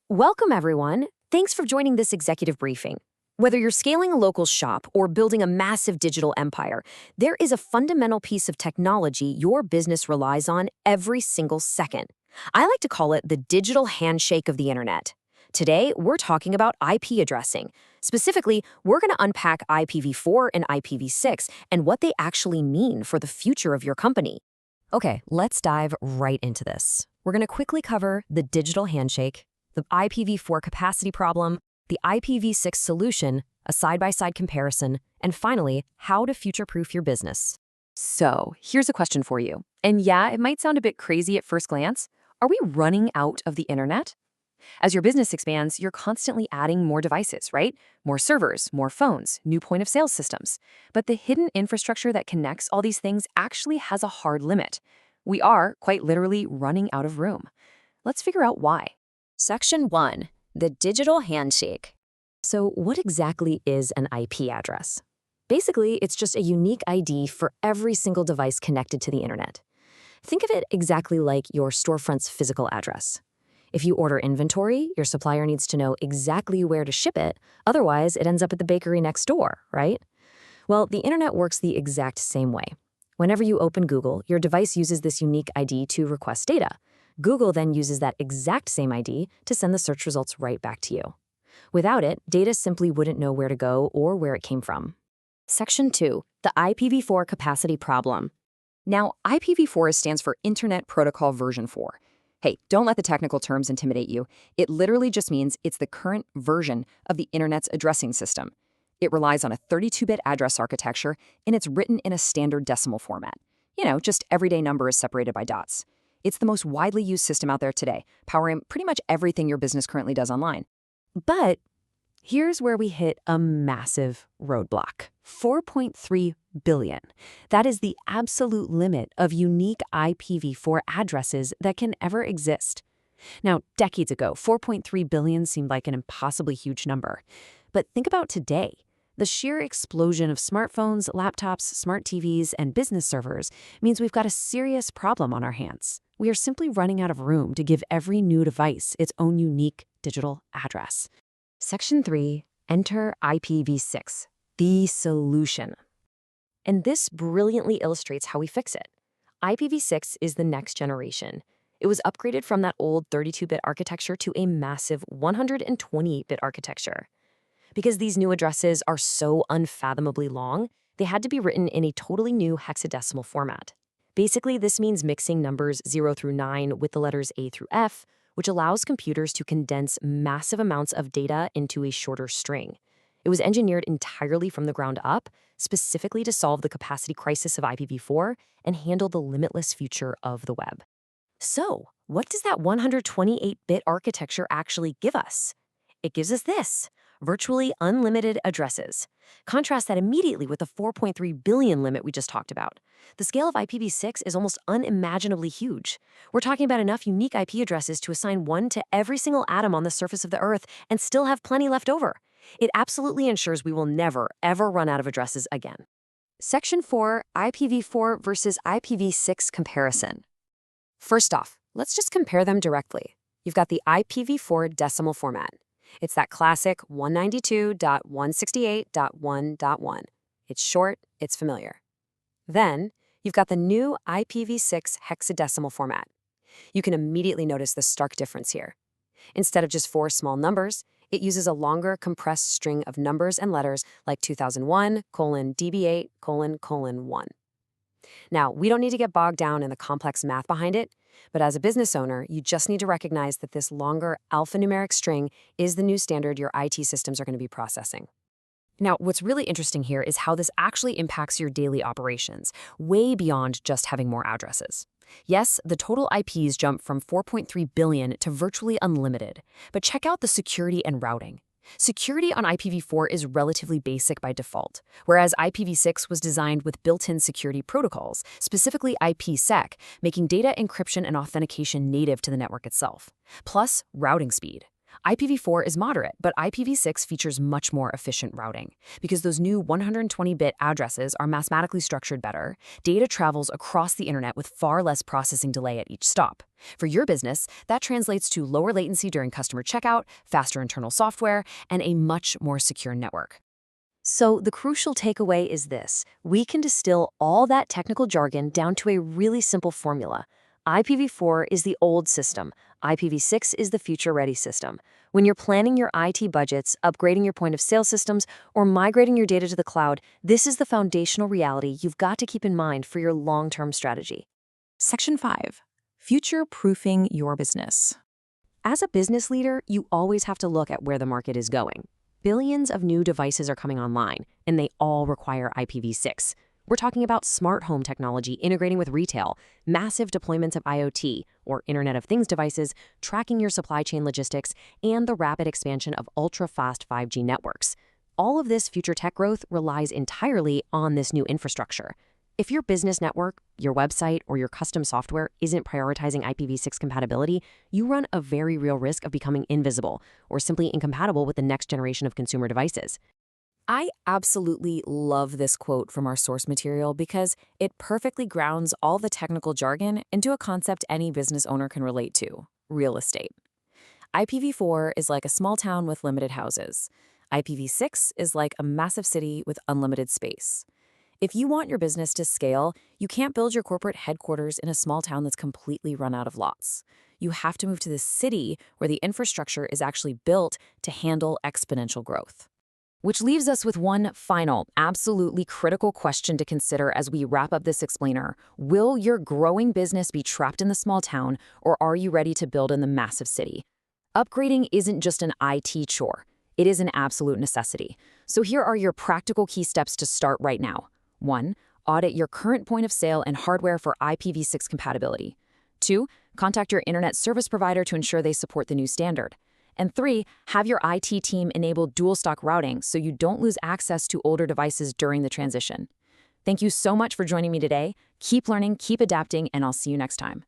Welcome, everyone. Thanks for joining this executive briefing. Whether you're scaling a local shop or building a massive digital empire, there is a fundamental piece of technology your business relies on every single second. I like to call it the digital handshake of the internet. Today, we're talking about IP addressing. Specifically, we're going to unpack IPv4 and IPv6 and what they actually mean for the future of your company. Okay, let's dive right into this. We're going to quickly cover the digital handshake, the IPv4 capacity problem, the IPv6 solution, a side-by-side comparison, and finally, how to future-proof your business. So, here's a question for you. And yeah, it might sound a bit crazy at first glance. Are we running out of the internet? As your business expands, you're constantly adding more devices, right? More servers, more phones, new point-of-sale systems. But the hidden infrastructure that connects all these things actually has a hard limit. We are, quite literally, running out of room. Let's figure out why. Section 1. The digital handshake. So what exactly is an IP address? Basically, it's just a unique ID for every single device connected to the internet. Think of it exactly like your storefront's physical address. If you order inventory, your supplier needs to know exactly where to ship it, otherwise it ends up at the bakery next door, right? Well, the internet works the exact same way. Whenever you open Google, your device uses this unique ID to request data. Google then uses that exact same ID to send the search results right back to you. Without it, data simply wouldn't know where to go or where it came from. Section 2. The IPv4 capacity problem. Now, IPv4 stands for Internet Protocol version 4. Hey, don't let the technical terms intimidate you. It literally just means it's the current version of the internet's addressing system. It relies on a 32-bit address architecture, and it's written in a standard decimal format. Just everyday numbers separated by dots. It's the most widely used system out there today, powering pretty much everything your business currently does online. But here's where we hit a massive roadblock. 4.3 billion. That is the absolute limit of unique IPv4 addresses that can ever exist. Now, decades ago, 4.3 billion seemed like an impossibly huge number. But think about today. The sheer explosion of smartphones, laptops, smart TVs, and business servers means we've got a serious problem on our hands. We are simply running out of room to give every new device its own unique digital address. Section 3. Enter IPv6, the solution. And this brilliantly illustrates how we fix it. IPv6 is the next generation. It was upgraded from that old 32-bit architecture to a massive 128-bit architecture. Because these new addresses are so unfathomably long, they had to be written in a totally new hexadecimal format. Basically, this means mixing numbers 0 through 9 with the letters A through F, which allows computers to condense massive amounts of data into a shorter string. It was engineered entirely from the ground up, specifically to solve the capacity crisis of IPv4 and handle the limitless future of the web. So, what does that 128-bit architecture actually give us? It gives us this. Virtually unlimited addresses. Contrast that immediately with the 4.3 billion limit we just talked about. The scale of IPv6 is almost unimaginably huge. We're talking about enough unique IP addresses to assign one to every single atom on the surface of the Earth and still have plenty left over. It absolutely ensures we will never, ever run out of addresses again. Section 4, IPv4 versus IPv6 comparison. First off, let's just compare them directly. You've got the IPv4 decimal format. It's that classic 192.168.1.1. It's short, it's familiar. Then, you've got the new IPv6 hexadecimal format. You can immediately notice the stark difference here. Instead of just 4 small numbers, it uses a longer compressed string of numbers and letters like 2001:DB8:::1. Now, we don't need to get bogged down in the complex math behind it, but as a business owner, you just need to recognize that this longer alphanumeric string is the new standard your IT systems are going to be processing. Now, what's really interesting here is how this actually impacts your daily operations, way beyond just having more addresses. Yes, the total IPs jump from 4.3 billion to virtually unlimited, but check out the security and routing. Security on IPv4 is relatively basic by default, whereas IPv6 was designed with built-in security protocols, specifically IPsec, making data encryption and authentication native to the network itself. Plus, routing speed. IPv4 is moderate, but IPv6 features much more efficient routing. Because those new 120-bit addresses are mathematically structured better, data travels across the internet with far less processing delay at each stop. For your business, that translates to lower latency during customer checkout, faster internal software, and a much more secure network. So the crucial takeaway is this: we can distill all that technical jargon down to a really simple formula. IPv4 is the old system. IPv6 is the future-ready system. When you're planning your IT budgets, upgrading your point-of-sale systems, or migrating your data to the cloud, this is the foundational reality you've got to keep in mind for your long-term strategy. Section 5. Future-proofing your business. As a business leader, you always have to look at where the market is going. Billions of new devices are coming online, and they all require IPv6. We're talking about smart home technology integrating with retail, massive deployments of IoT, or Internet of Things devices, tracking your supply chain logistics, and the rapid expansion of ultra-fast 5G networks. All of this future tech growth relies entirely on this new infrastructure. If your business network, your website, or your custom software isn't prioritizing IPv6 compatibility, you run a very real risk of becoming invisible or simply incompatible with the next generation of consumer devices. I absolutely love this quote from our source material because it perfectly grounds all the technical jargon into a concept any business owner can relate to: real estate. IPv4 is like a small town with limited houses. IPv6 is like a massive city with unlimited space. If you want your business to scale, you can't build your corporate headquarters in a small town that's completely run out of lots. You have to move to the city where the infrastructure is actually built to handle exponential growth. Which leaves us with one final, absolutely critical question to consider as we wrap up this explainer. Will your growing business be trapped in the small town, or are you ready to build in the massive city? Upgrading isn't just an IT chore. It is an absolute necessity. So here are your practical key steps to start right now. 1. Audit your current point of sale and hardware for IPv6 compatibility. 2. Contact your internet service provider to ensure they support the new standard. And 3, have your IT team enable dual stock routing so you don't lose access to older devices during the transition. Thank you so much for joining me today. Keep learning, keep adapting, and I'll see you next time.